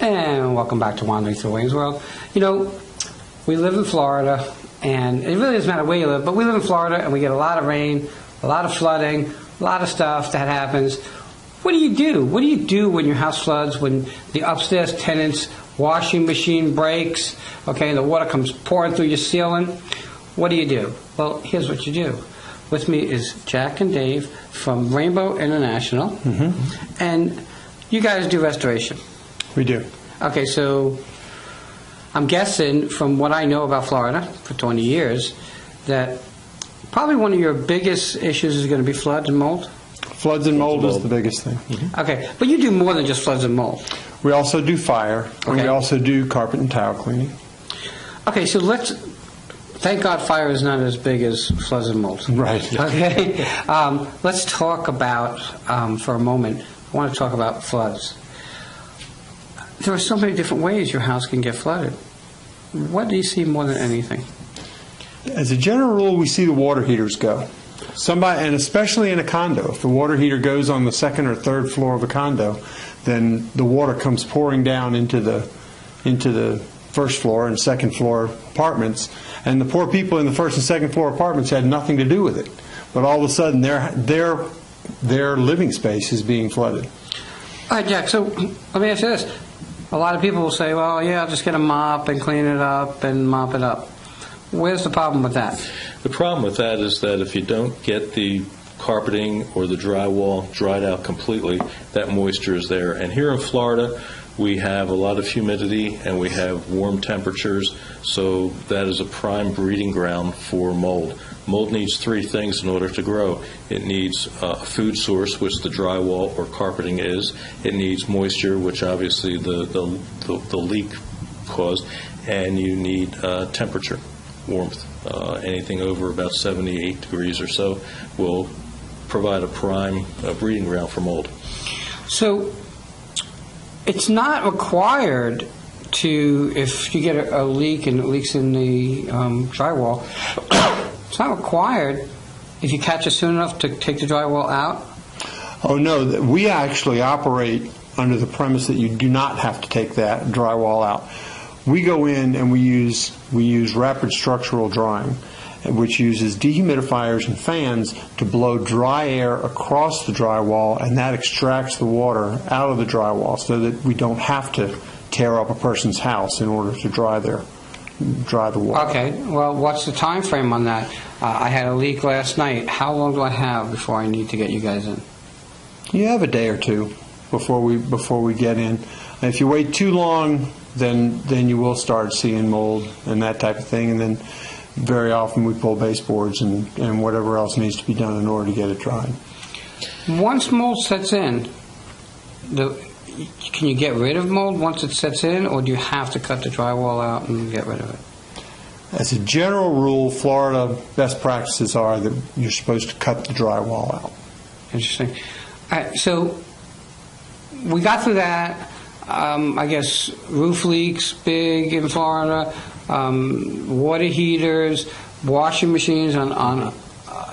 And welcome back to Wandering Through Wayne's World. You know, we live in Florida, and it really doesn't matter where you live, but we live in Florida, and we get a lot of rain, a lot of flooding, a lot of stuff that happens. What do you do? What do you do when your house floods, when the upstairs tenant's washing machine breaks, okay, and the water comes pouring through your ceiling? What do you do? Well, here's what you do. With me is Jack and Dave from Rainbow International, and you guys do restoration. We do. Okay, so I'm guessing from what I know about Florida for 20 years that probably one of your biggest issues is going to be floods and mold. Floods and mold is the biggest thing. Okay, but you do more than just floods and mold. We also do fire, and Okay. we also do carpet and tile cleaning. Okay, so thank God fire is not as big as floods and mold. Right. Okay, let's talk about, for a moment, I want to talk about floods. There are so many different ways your house can get flooded. What do you see more than anything? As a general rule, we see the water heaters go. And especially in a condo, if the water heater goes on the second or third floor of a condo, then the water comes pouring down into the first floor and second floor apartments, and the poor people in the first and second floor apartments had nothing to do with it. But all of a sudden, their living space is being flooded. All right, Jack, so let me ask you this. A lot of people will say, well, yeah, I'll just get a mop and clean it up and mop it up. Where's the problem with that? The problem with that is that if you don't get the carpeting or the drywall dried out completely, that moisture is there. And here in Florida, we have a lot of humidity and we have warm temperatures, so that is a prime breeding ground for mold. Mold needs three things in order to grow. It needs a food source, which the drywall or carpeting is. It needs moisture, which obviously the leak caused. And you need temperature, warmth. Anything over about 78 degrees or so will provide a prime breeding ground for mold. So it's not required to, if you get a leak and it leaks in the drywall, it's not required if you catch it soon enough to take the drywall out? Oh, no. We actually operate under the premise that you do not have to take that drywall out. We go in and we use rapid structural drying, which uses dehumidifiers and fans to blow dry air across the drywall, and that extracts the water out of the drywall so that we don't have to tear up a person's house in order to dry the water. Okay, well, what's the time frame on that? I had a leak last night. How long do I have before I need to get you guys in? You have a day or two before we get in. And if you wait too long, then you will start seeing mold and that type of thing, and then very often we pull baseboards and whatever else needs to be done in order to get it dried. Once mold sets in, can you get rid of mold once it sets in, or do you have to cut the drywall out and get rid of it? As a general rule, Florida best practices are that you're supposed to cut the drywall out. Interesting. All right, so we got through that. I guess roof leaks big in Florida, water heaters, washing machines on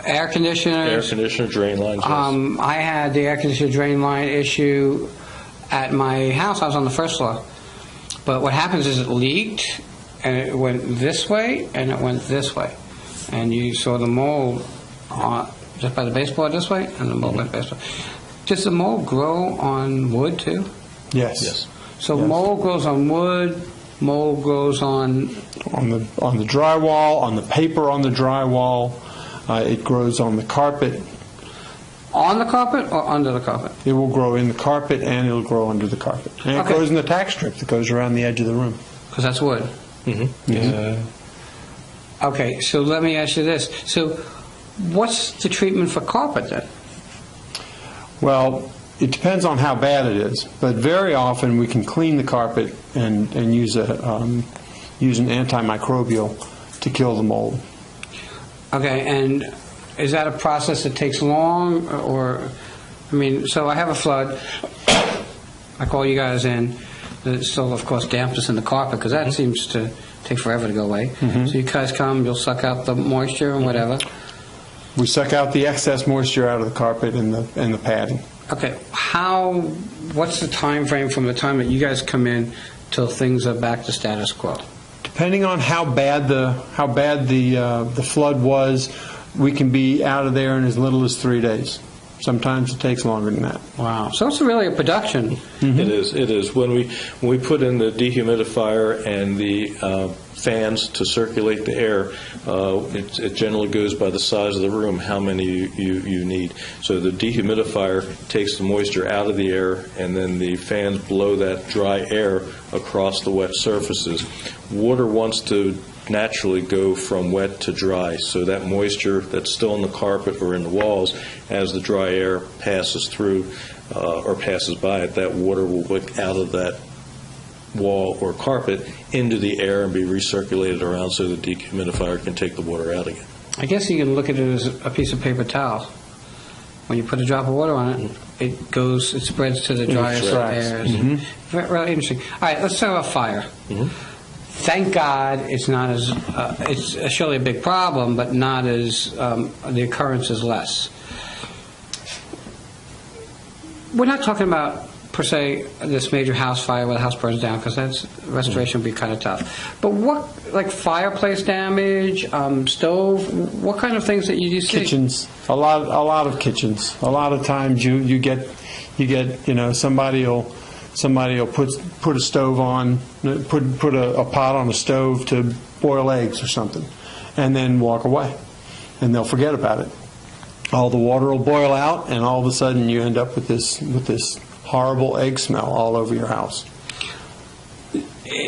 air conditioners. Air conditioner, drain lines, yes. I had the air conditioner drain line issue at my house. I was on the first floor. But what happens is it leaked, and it went this way, and it went this way. And you saw the mold just by the baseboard this way, and the mold went baseboard. Does the mold grow on wood, too? Yes. So yes. Mold grows on wood, mold grows on the drywall, on the paper on the drywall. It grows on the carpet. On the carpet or under the carpet? It will grow in the carpet and it'll grow under the carpet. And it grows in the tack strip that goes around the edge of the room. Because that's wood. Okay, so let me ask you this. So what's the treatment for carpet then? Well, it depends on how bad it is, but very often we can clean the carpet and use an antimicrobial to kill the mold. Okay, and is that a process that takes long, or, I mean, so I have a flood, I call you guys in, there's still, of course, dampness in the carpet, because that seems to take forever to go away. So you guys come, you'll suck out the moisture and whatever. We suck out the excess moisture out of the carpet and the padding. Okay, what's the time frame from the time that you guys come in till things are back to status quo? Depending on how bad the flood was, we can be out of there in as little as 3 days. Sometimes it takes longer than that. Wow. So it's really a production. Mm-hmm. It is. When we put in the dehumidifier and the fans to circulate the air, it generally goes by the size of the room, how many you need. So the dehumidifier takes the moisture out of the air, and then the fans blow that dry air across the wet surfaces. Water wants to naturally go from wet to dry, so that moisture that's still in the carpet or in the walls, as the dry air passes through or passes by it, that water will wick out of that wall or carpet into the air and be recirculated around so the dehumidifier can take the water out again. I guess you can look at it as a piece of paper towel. When you put a drop of water on it, it spreads to the driest areas. Mm-hmm. Really interesting. All right, let's talk about fire. Mm-hmm. Thank God it's not as, it's surely a big problem, but not as, the occurrence is less. We're not talking about, per se, this major house fire where the house burns down, because that's, restoration would be kind of tough. But what, like fireplace damage, stove, what kind of things that you see? Kitchens, a lot of kitchens. A lot of times you get somebody will put a stove on, put a pot on a stove to boil eggs or something, and then walk away, and they'll forget about it. All the water will boil out, and all of a sudden you end up with this horrible egg smell all over your house.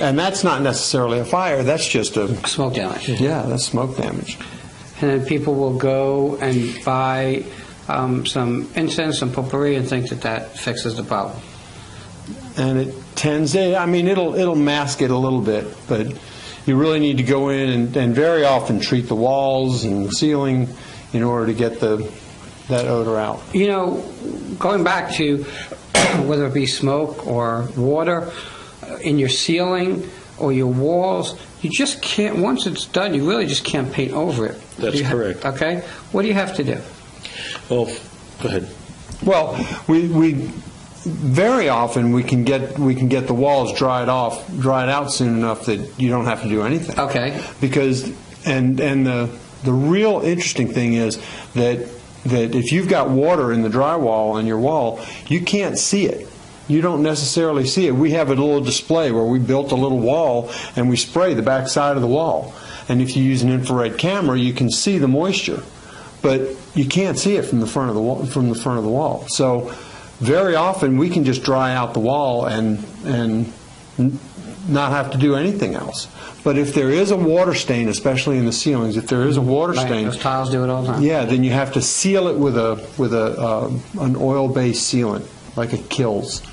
And that's not necessarily a fire. That's just a smoke damage. Yeah, that's smoke damage. And then people will go and buy some incense, some potpourri, and think that fixes the problem. And it tends, it'll mask it a little bit, but you really need to go in and very often treat the walls and the ceiling in order to get that odor out. Going back to whether it be smoke or water in your ceiling or your walls, you just can't, once it's done, you really just can't paint over it. That's correct. Okay? What do you have to do? Well, go ahead. Well, we very often we can get the walls dried out soon enough that you don't have to do anything. Okay. Because and the real interesting thing is that if you've got water in the drywall on your wall, you can't see it. You don't necessarily see it. We have a little display where we built a little wall and we spray the back side of the wall. And if you use an infrared camera, you can see the moisture, but you can't see it from the front of the wall. So very often we can just dry out the wall and not have to do anything else. But if there is a water stain, especially in the ceilings, if there is a water stain, those tiles do it all the time. Yeah, then you have to seal it with an oil-based sealant, like a Kills.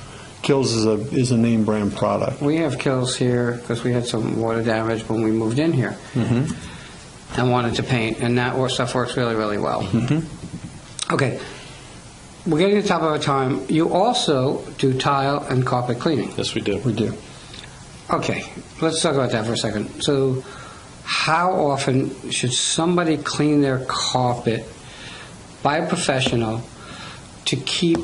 Kills is a name brand product. We have Kills here because we had some water damage when we moved in here, and wanted to paint, and that stuff works really, really well. Okay. We're getting to the top of our time. You also do tile and carpet cleaning. Yes, we do. We do. Okay, let's talk about that for a second. So, how often should somebody clean their carpet by a professional to keep,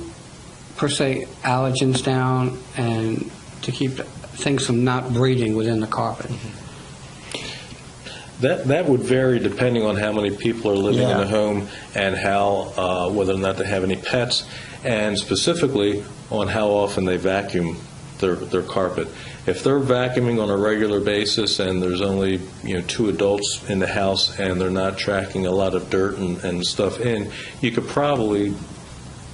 per se, allergens down and to keep things from not breeding within the carpet? That would vary depending on how many people are living in the home and how whether or not they have any pets, and specifically on how often they vacuum their carpet. If they're vacuuming on a regular basis and there's only 2 adults in the house and they're not tracking a lot of dirt and stuff in, you could probably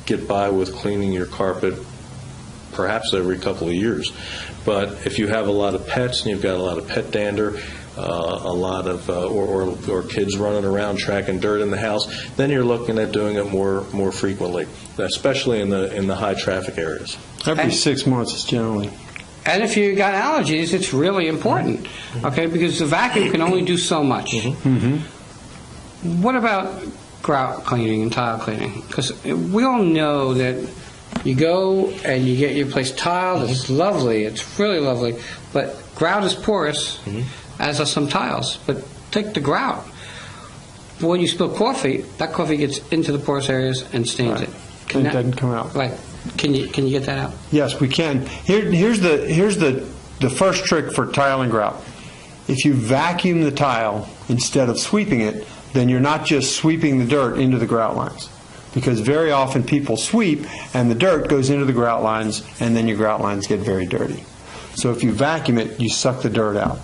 get by with cleaning your carpet perhaps every couple of years. But if you have a lot of pets and you've got a lot of pet dander, a lot of or kids running around tracking dirt in the house, then you're looking at doing it more frequently, especially in the high traffic areas. Every 6 months is generally. And if you got allergies, it's really important, okay, because the vacuum can only do so much. What about grout cleaning and tile cleaning? Because we all know that you go and you get your place tiled. It's lovely. It's really lovely. But grout is porous, as are some tiles. But take the grout. When you spill coffee, that coffee gets into the porous areas and stains it. Can it doesn't come out. Like, can you get that out? Yes, we can. Here's the first trick for tile and grout. If you vacuum the tile instead of sweeping it, then you're not just sweeping the dirt into the grout lines. Because very often people sweep and the dirt goes into the grout lines and then your grout lines get very dirty. So if you vacuum it, you suck the dirt out.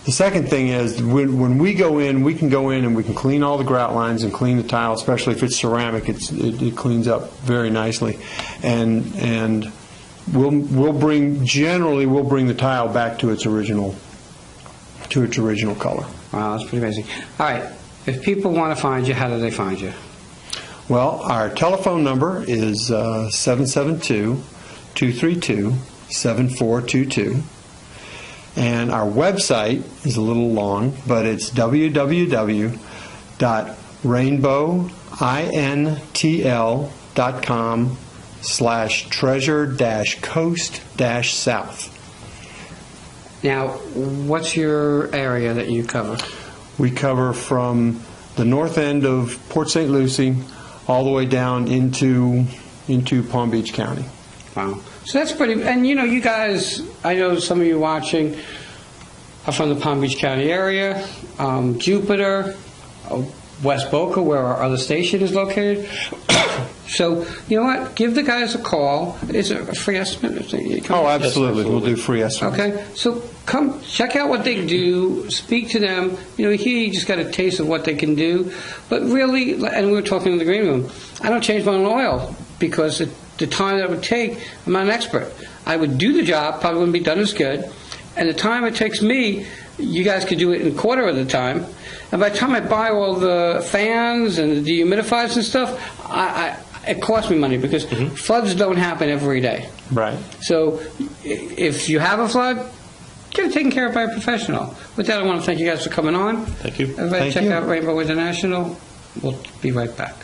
The second thing is when we go in, we can go in and we can clean all the grout lines and clean the tile, especially if it's ceramic. It cleans up very nicely, and we'll bring the tile back to its original color. Wow, that's pretty amazing. All right, if people want to find you, how do they find you? Well, our telephone number is 772-232-7422. And our website is a little long, but it's www.rainbowintl.com/treasure-coast-south. Now, what's your area that you cover? We cover from the north end of Port St. Lucie all the way down into Palm Beach County. Wow. So that's pretty, and you guys, I know some of you watching are from the Palm Beach County area, Jupiter, West Boca, where our other station is located. So, you know what? Give the guys a call. Is it a free estimate? Oh, absolutely. We'll do free estimates. Okay. So come check out what they do. Speak to them. Here you just got a taste of what they can do. But really, and we were talking in the green room, I don't change my own oil because the time that it would take, I'm not an expert. I would do the job, probably wouldn't be done as good. And the time it takes me, you guys could do it in a quarter of the time. And by the time I buy all the fans and the dehumidifiers and stuff, it costs me money because floods don't happen every day. Right. So if you have a flood, get it taken care of by a professional. With that, I want to thank you guys for coming on. Thank you. Everybody check out Rainbow International. We'll be right back.